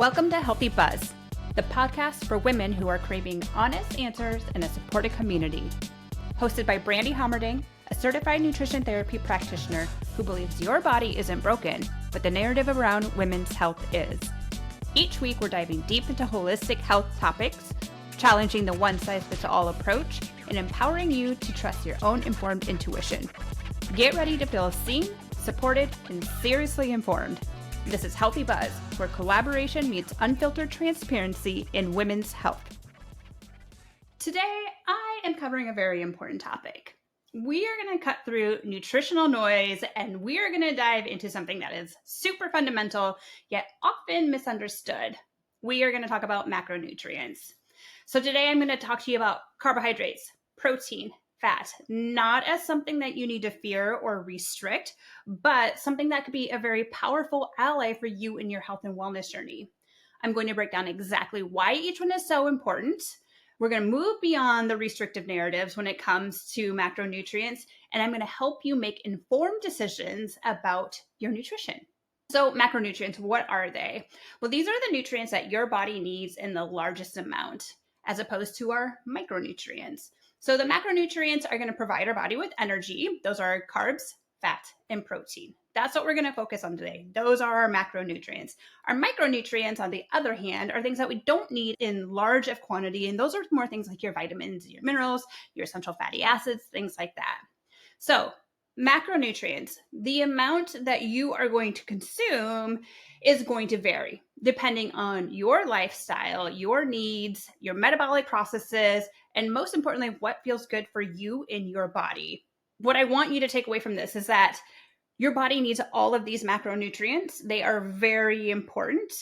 Welcome to Healthy Buzz, the podcast for women who are craving honest answers in a supportive community. Hosted by Brandee Hommerding, a certified nutrition therapy practitioner who believes your body isn't broken, but the narrative around women's health is. Each week, we're diving deep into holistic health topics, challenging the one-size-fits-all approach, and empowering you to trust your own informed intuition. Get ready to feel seen, supported, and seriously informed. This is Healthy Buzz, where collaboration meets unfiltered transparency in women's health. Today, I am covering a very important topic. We are going to cut through nutritional noise, and we are going to dive into something that is super fundamental, yet often misunderstood. We are going to talk about macronutrients. So today I'm going to talk to you about carbohydrates, protein, fat, not as something that you need to fear or restrict, but something that could be a very powerful ally for you in your health and wellness journey. I'm going to break down exactly why each one is so important. We're going to move beyond the restrictive narratives when it comes to macronutrients, and I'm going to help you make informed decisions about your nutrition. So macronutrients, what are they? Well, these are the nutrients that your body needs in the largest amount, as opposed to our micronutrients. So the macronutrients are going to provide our body with energy. Those are carbs, fat, and protein. That's what we're going to focus on today. Those are our macronutrients. Our micronutrients, on the other hand, are things that we don't need in large of quantity. And those are more things like your vitamins, your minerals, your essential fatty acids, things like that. So macronutrients, the amount that you are going to consume is going to vary depending on your lifestyle, your needs, your metabolic processes, and most importantly, what feels good for you in your body. What I want you to take away from this is that your body needs all of these macronutrients. They are very important.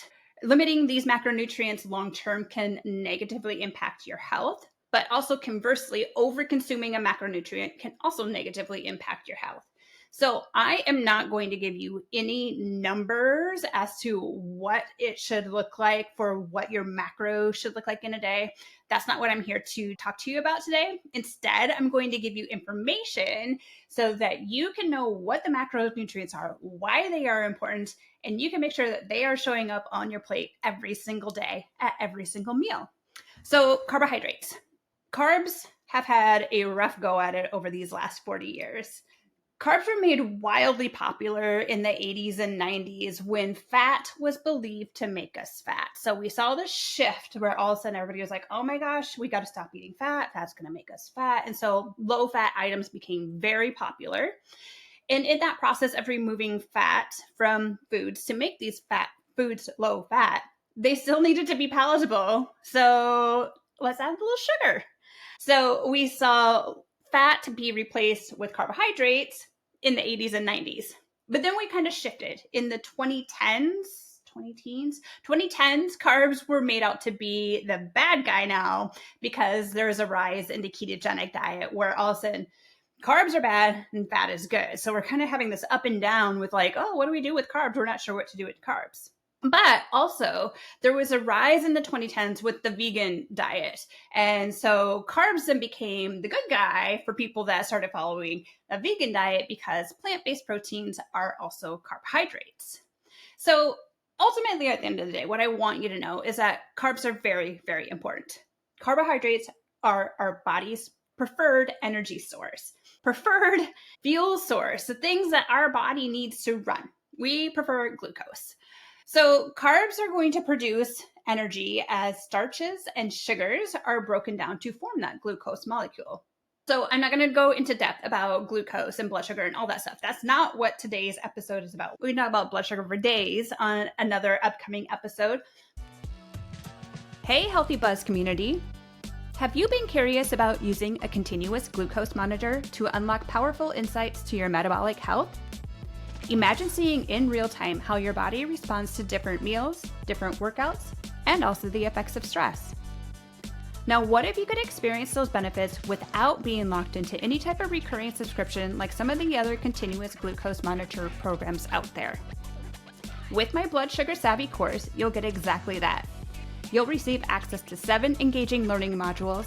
Limiting these macronutrients long-term can negatively impact your health, but also conversely, over-consuming a macronutrient can also negatively impact your health. So I am not going to give you any numbers as to what it should look like for what your macro should look like in a day. That's not what I'm here to talk to you about today. Instead, I'm going to give you information so that you can know what the macronutrients are, why they are important, and you can make sure that they are showing up on your plate every single day at every single meal. So carbohydrates. Carbs have had a rough go at it over these last 40 years. Carbs were made wildly popular in the 80s and 90s when fat was believed to make us fat. So we saw this shift where all of a sudden everybody was like, oh my gosh, we got to stop eating fat. Fat's going to make us fat. And so low fat items became very popular. And in that process of removing fat from foods to make these fat foods low fat, they still needed to be palatable. So let's add a little sugar. So we saw fat be replaced with carbohydrates in the 80s and 90s. But then we kind of shifted. In the 2010s, carbs were made out to be the bad guy now because there's a rise in the ketogenic diet where all of a sudden carbs are bad and fat is good. So we're kind of having this up and down with like, oh, what do we do with carbs? We're not sure what to do with carbs. But also, there was a rise in the 2010s with the vegan diet. And so carbs then became the good guy for people that started following a vegan diet because plant-based proteins are also carbohydrates. So ultimately, at the end of the day, what I want you to know is that carbs are very, very important. Carbohydrates are our body's preferred energy source, preferred fuel source, the things that our body needs to run. We prefer glucose. So carbs are going to produce energy as starches and sugars are broken down to form that glucose molecule. So I'm not going to go into depth about glucose and blood sugar and all that stuff. That's not what today's episode is about. We can talk about blood sugar for days on another upcoming episode. Hey, Healthy Buzz community. Have you been curious about using a continuous glucose monitor to unlock powerful insights to your metabolic health? Imagine seeing in real time how your body responds to different meals, different workouts, and also the effects of stress. Now, what if you could experience those benefits without being locked into any type of recurring subscription like some of the other continuous glucose monitor programs out there? With my Blood Sugar Savvy course, you'll get exactly that. You'll receive access to 7 engaging learning modules,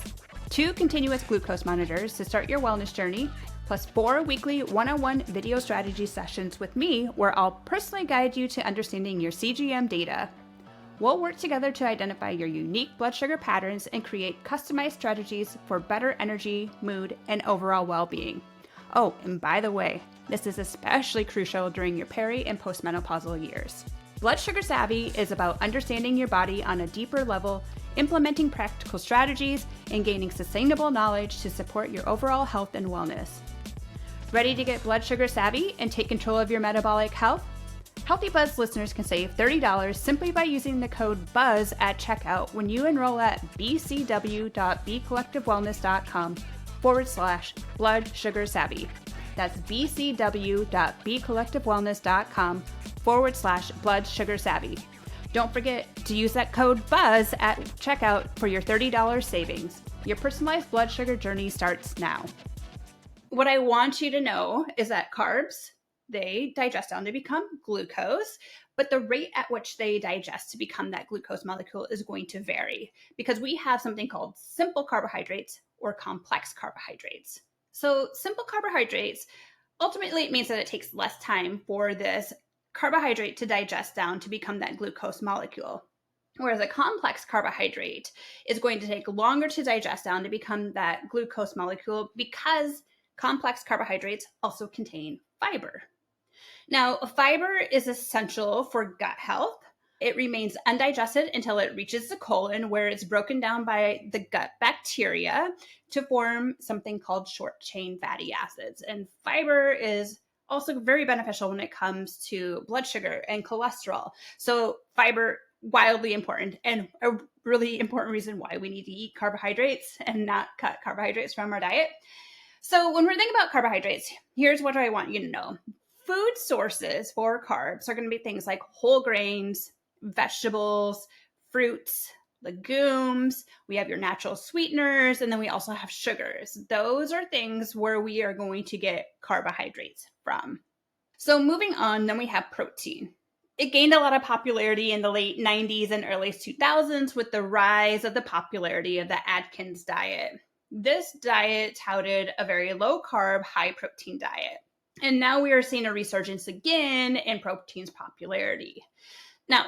2 continuous glucose monitors to start your wellness journey, plus 4 weekly one-on-one video strategy sessions with me where I'll personally guide you to understanding your CGM data. We'll work together to identify your unique blood sugar patterns and create customized strategies for better energy, mood, and overall well-being. Oh, and by the way, this is especially crucial during your peri- and postmenopausal years. Blood Sugar Savvy is about understanding your body on a deeper level, implementing practical strategies, and gaining sustainable knowledge to support your overall health and wellness. Ready to get blood sugar savvy and take control of your metabolic health? Healthy Buzz listeners can save $30 simply by using the code BUZZ at checkout when you enroll at bcw.bcollectivewellness.com/blood sugar savvy. That's bcw.bcollectivewellness.com/blood sugar savvy. Don't forget to use that code BUZZ at checkout for your $30 savings. Your personalized blood sugar journey starts now. What I want you to know is that carbs, they digest down to become glucose, but the rate at which they digest to become that glucose molecule is going to vary because we have something called simple carbohydrates or complex carbohydrates. So simple carbohydrates, ultimately it means that it takes less time for this carbohydrate to digest down to become that glucose molecule. Whereas a complex carbohydrate is going to take longer to digest down to become that glucose molecule because complex carbohydrates also contain fiber. Now, fiber is essential for gut health. It remains undigested until it reaches the colon, where it's broken down by the gut bacteria to form something called short-chain fatty acids. And fiber is also very beneficial when it comes to blood sugar and cholesterol. So fiber, wildly important, and a really important reason why we need to eat carbohydrates and not cut carbohydrates from our diet. So when we're thinking about carbohydrates, here's what I want you to know. Food sources for carbs are going to be things like whole grains, vegetables, fruits, legumes. We have your natural sweeteners, and then we also have sugars. Those are things where we are going to get carbohydrates from. So moving on, then we have protein. It gained a lot of popularity in the late 90s and early 2000s with the rise of the popularity of the Atkins diet. This diet touted a very low carb, high protein diet. And now we are seeing a resurgence again in protein's popularity. Now,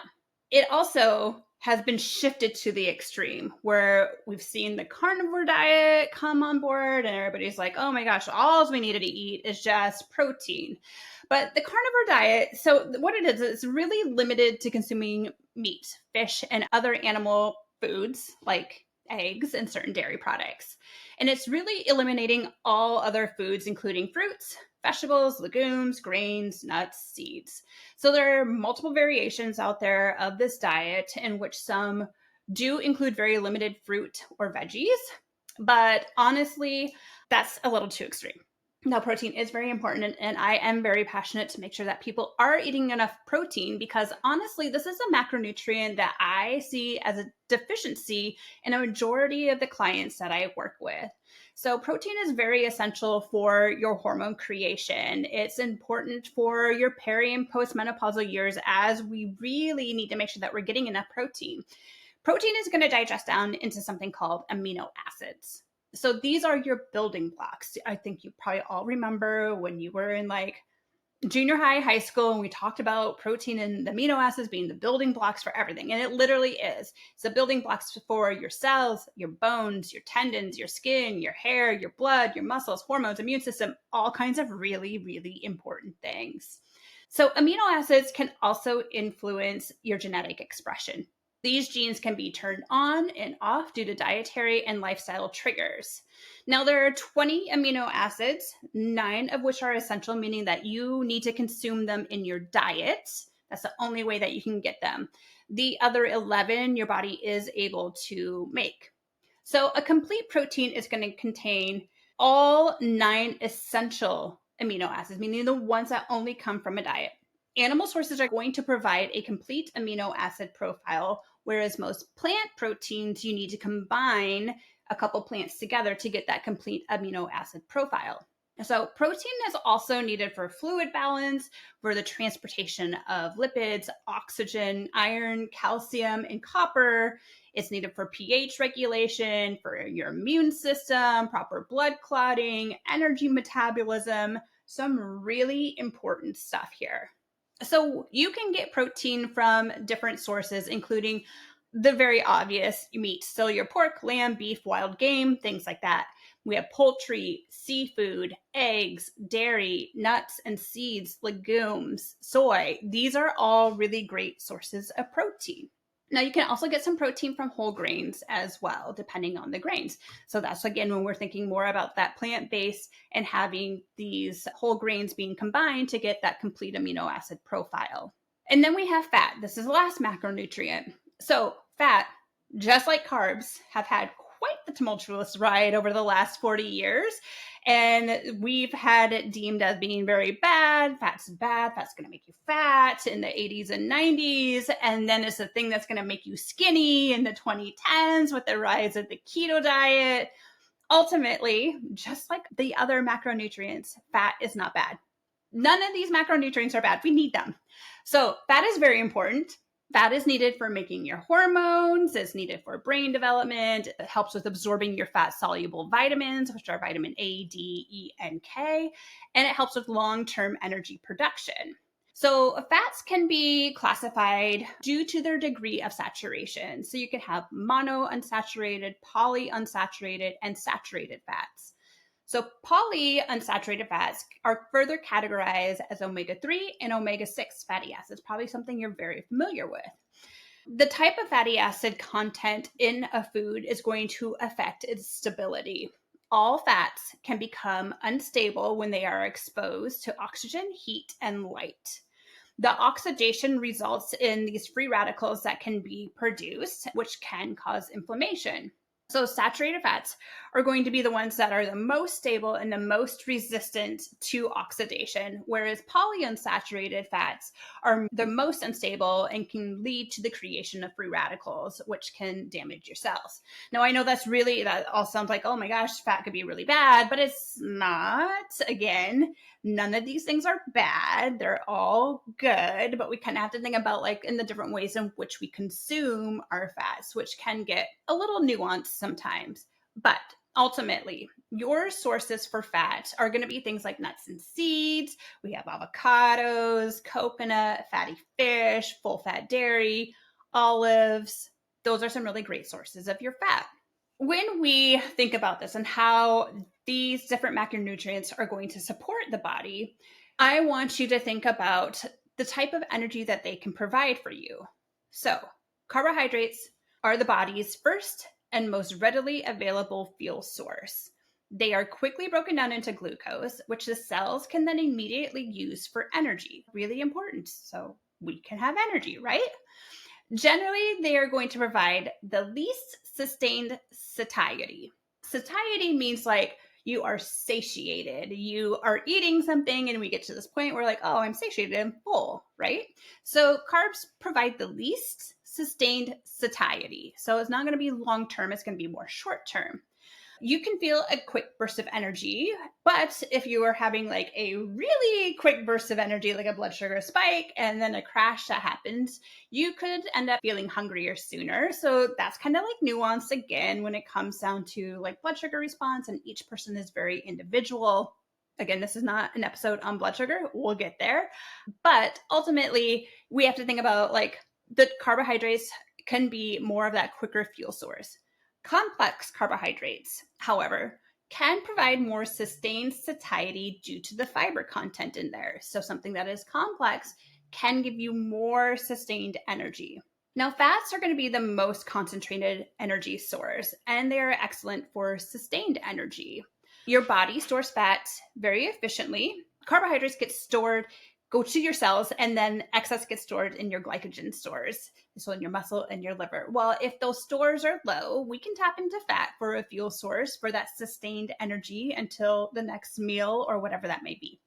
it also has been shifted to the extreme where we've seen the carnivore diet come on board and everybody's like, oh my gosh, all we needed to eat is just protein. But the carnivore diet, so what it is, it's really limited to consuming meat, fish, and other animal foods like eggs and certain dairy products. And it's really eliminating all other foods, including fruits, vegetables, legumes, grains, nuts, seeds. So there are multiple variations out there of this diet in which some do include very limited fruit or veggies. But honestly, that's a little too extreme. Now, protein is very important, and I am very passionate to make sure that people are eating enough protein because honestly, this is a macronutrient that I see as a deficiency in a majority of the clients that I work with. So protein is very essential for your hormone creation. It's important for your peri and postmenopausal years as we really need to make sure that we're getting enough protein. Protein is going to digest down into something called amino acids. So these are your building blocks. I think you probably all remember when you were in like junior high, high school, and we talked about protein and the amino acids being the building blocks for everything. And it literally is. It's the building blocks for your cells, your bones, your tendons, your skin, your hair, your blood, your muscles, hormones, immune system, all kinds of really, really important things. So amino acids can also influence your genetic expression. These genes can be turned on and off due to dietary and lifestyle triggers. Now, there are 20 amino acids, 9 of which are essential, meaning that you need to consume them in your diet. That's the only way that you can get them. The other 11, your body is able to make. So a complete protein is going to contain all 9 essential amino acids, meaning the ones that only come from a diet. Animal sources are going to provide a complete amino acid profile, whereas most plant proteins, you need to combine a couple plants together to get that complete amino acid profile. So protein is also needed for fluid balance, for the transportation of lipids, oxygen, iron, calcium, and copper. It's needed for pH regulation, for your immune system, proper blood clotting, energy metabolism, some really important stuff here. So you can get protein from different sources, including the very obvious meat. So your pork, lamb, beef, wild game, things like that. We have poultry, seafood, eggs, dairy, nuts and seeds, legumes, soy. These are all really great sources of protein. Now, you can also get some protein from whole grains as well, depending on the grains. So that's, again, when we're thinking more about that plant-based and having these whole grains being combined to get that complete amino acid profile. And then we have fat. This is the last macronutrient. So fat, just like carbs, have had quite the tumultuous ride over the last 40 years. And we've had it deemed as being very bad. Fat's bad. Fat's going to make you fat in the 80s and 90s. And then it's a thing that's going to make you skinny in the 2010s with the rise of the keto diet. Ultimately, just like the other macronutrients, fat is not bad. None of these macronutrients are bad. We need them. So fat is very important. Fat is needed for making your hormones. It's needed for brain development. It helps with absorbing your fat-soluble vitamins, which are vitamin A, D, E, and K. And it helps with long-term energy production. So fats can be classified due to their degree of saturation. So you can have monounsaturated, polyunsaturated, and saturated fats. So polyunsaturated fats are further categorized as omega-3 and omega-6 fatty acids, probably something you're very familiar with. The type of fatty acid content in a food is going to affect its stability. All fats can become unstable when they are exposed to oxygen, heat, and light. The oxidation results in these free radicals that can be produced, which can cause inflammation. So saturated fats are going to be the ones that are the most stable and the most resistant to oxidation, whereas polyunsaturated fats are the most unstable and can lead to the creation of free radicals, which can damage your cells. Now, I know that all sounds like, oh my gosh, fat could be really bad, but it's not. Again, none of these things are bad. They're all good, but we kind of have to think about like in the different ways in which we consume our fats, which can get a little nuanced sometimes. But ultimately, your sources for fat are going to be things like nuts and seeds. We have avocados, coconut, fatty fish, full fat dairy, olives. Those are some really great sources of your fat. When we think about this and how these different macronutrients are going to support the body, I want you to think about the type of energy that they can provide for you. So, carbohydrates are the body's first and most readily available fuel source. They are quickly broken down into glucose, which the cells can then immediately use for energy. Really important. So we can have energy, right? Generally, they are going to provide the least sustained satiety. Satiety means like you are satiated. You are eating something and we get to this point where like, oh, I'm satiated and full, right? So carbs provide the least sustained satiety. So it's not going to be long-term. It's going to be more short-term. You can feel a quick burst of energy, but if you are having like a really quick burst of energy, like a blood sugar spike and then a crash that happens, you could end up feeling hungrier sooner. So that's kind of like nuanced again when it comes down to like blood sugar response, and each person is very individual. Again, this is not an episode on blood sugar. We'll get there. But ultimately, we have to think about like the carbohydrates can be more of that quicker fuel source. Complex carbohydrates, however, can provide more sustained satiety due to the fiber content in there. So something that is complex can give you more sustained energy. Now, fats are going to be the most concentrated energy source, and they are excellent for sustained energy. Your body stores fat very efficiently. Carbohydrates get stored, go to your cells, and then excess gets stored in your glycogen stores, so in your muscle and your liver. Well, if those stores are low, we can tap into fat for a fuel source for that sustained energy until the next meal or whatever that may be.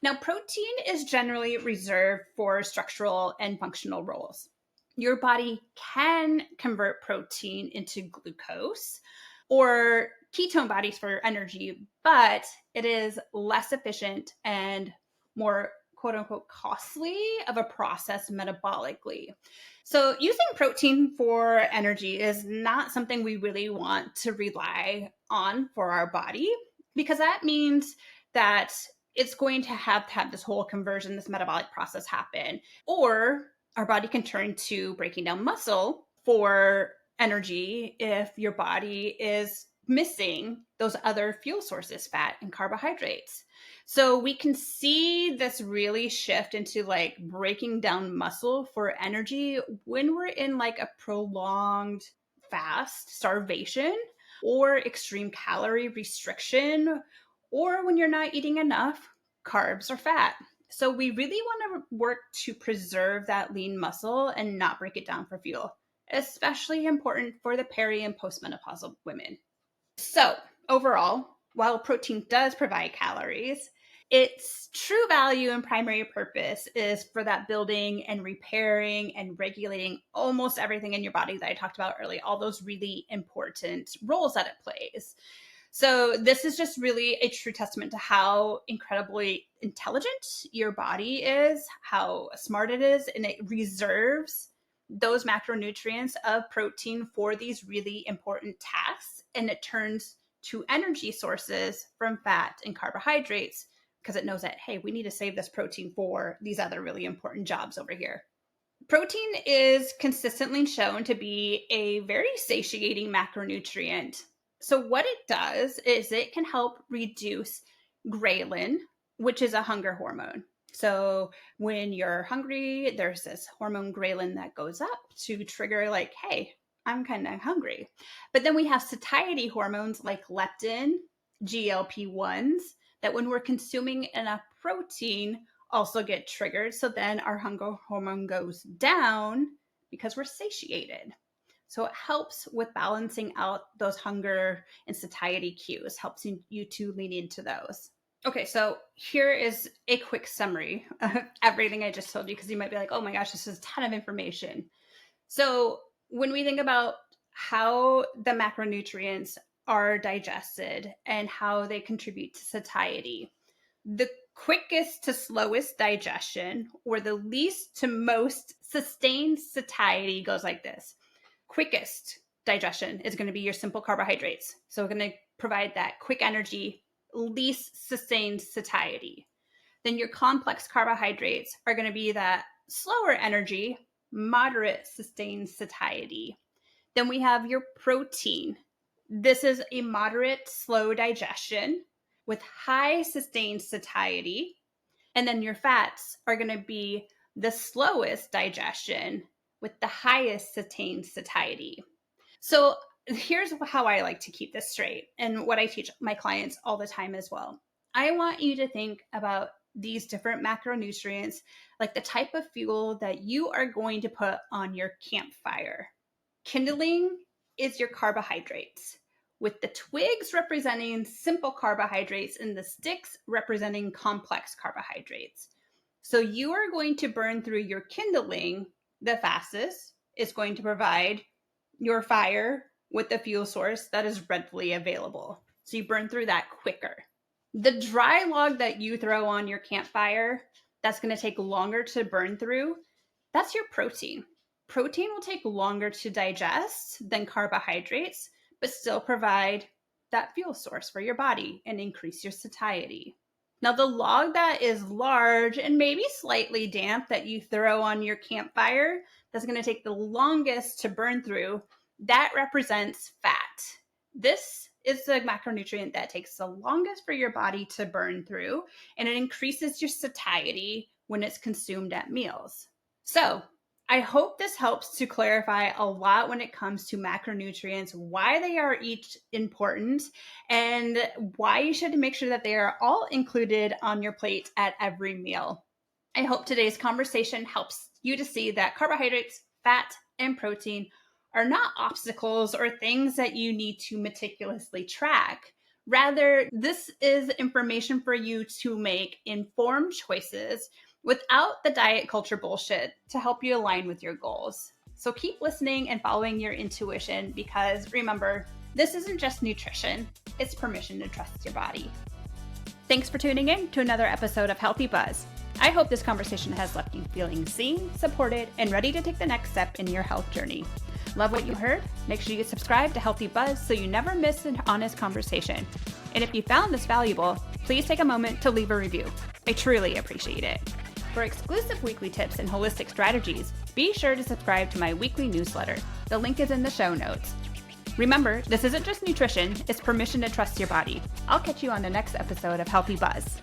Now, protein is generally reserved for structural and functional roles. Your body can convert protein into glucose or ketone bodies for energy, but it is less efficient and more quote unquote costly of a process metabolically. So using protein for energy is not something we really want to rely on for our body, because that means that it's going to have this whole conversion, this metabolic process happen. Or our body can turn to breaking down muscle for energy if your body is missing those other fuel sources, fat and carbohydrates. So we can see this really shift into like breaking down muscle for energy when we're in like a prolonged fast, starvation, or extreme calorie restriction, or when you're not eating enough carbs or fat. So we really want to work to preserve that lean muscle and not break it down for fuel, especially important for the peri and postmenopausal women. So overall, while protein does provide calories, its true value and primary purpose is for that building and repairing and regulating almost everything in your body that I talked about earlier, all those really important roles that it plays. So this is just really a true testament to how incredibly intelligent your body is, how smart it is, and it reserves those macronutrients of protein for these really important tasks. And it turns to energy sources from fat and carbohydrates because it knows that, hey, we need to save this protein for these other really important jobs over here. Protein is consistently shown to be a very satiating macronutrient. So what it does is it can help reduce ghrelin, which is a hunger hormone. So when you're hungry, there's this hormone ghrelin that goes up to trigger like, hey, I'm kind of hungry. But then we have satiety hormones like leptin, GLP-1s, that when we're consuming enough protein also get triggered. So then our hunger hormone goes down because we're satiated. So it helps with balancing out those hunger and satiety cues, helps you to lean into those. Okay, so here is a quick summary of everything I just told you, because you might be like, oh my gosh, this is a ton of information. So when we think about how the macronutrients are digested and how they contribute to satiety, the quickest to slowest digestion, or the least to most sustained satiety, goes like this. Quickest digestion is going to be your simple carbohydrates. So we're going to provide that quick energy, least sustained satiety. Then your complex carbohydrates are going to be that slower energy, moderate sustained satiety. Then we have your protein. This is a moderate, slow digestion with high sustained satiety. And then your fats are going to be the slowest digestion with the highest sustained satiety. So here's how I like to keep this straight, and what I teach my clients all the time as well. I want you to think about these different macronutrients like the type of fuel that you are going to put on your campfire. Kindling is your carbohydrates, with the twigs representing simple carbohydrates and the sticks representing complex carbohydrates. So you are going to burn through your kindling the fastest. Is going to provide your fire with the fuel source that is readily available. So you burn through that quicker. The dry log that you throw on your campfire, that's going to take longer to burn through, that's your protein. Protein will take longer to digest than carbohydrates, but still provide that fuel source for your body and increase your satiety. Now, the log that is large and maybe slightly damp that you throw on your campfire, that's going to take the longest to burn through, that represents fat. This is the macronutrient that takes the longest for your body to burn through, and it increases your satiety when it's consumed at meals. So I hope this helps to clarify a lot when it comes to macronutrients, why they are each important, and why you should make sure that they are all included on your plate at every meal. I hope today's conversation helps you to see that carbohydrates, fat, and protein are not obstacles or things that you need to meticulously track. Rather, this is information for you to make informed choices without the diet culture bullshit to help you align with your goals. So keep listening and following your intuition, because remember, this isn't just nutrition, it's permission to trust your body. Thanks for tuning in to another episode of Healthy Buzz. I hope this conversation has left you feeling seen, supported, and ready to take the next step in your health journey. Love what you heard? Make sure you subscribe to Healthy Buzz so you never miss an honest conversation. And if you found this valuable, please take a moment to leave a review. I truly appreciate it. For exclusive weekly tips and holistic strategies, be sure to subscribe to my weekly newsletter. The link is in the show notes. Remember, this isn't just nutrition, it's permission to trust your body. I'll catch you on the next episode of Healthy Buzz.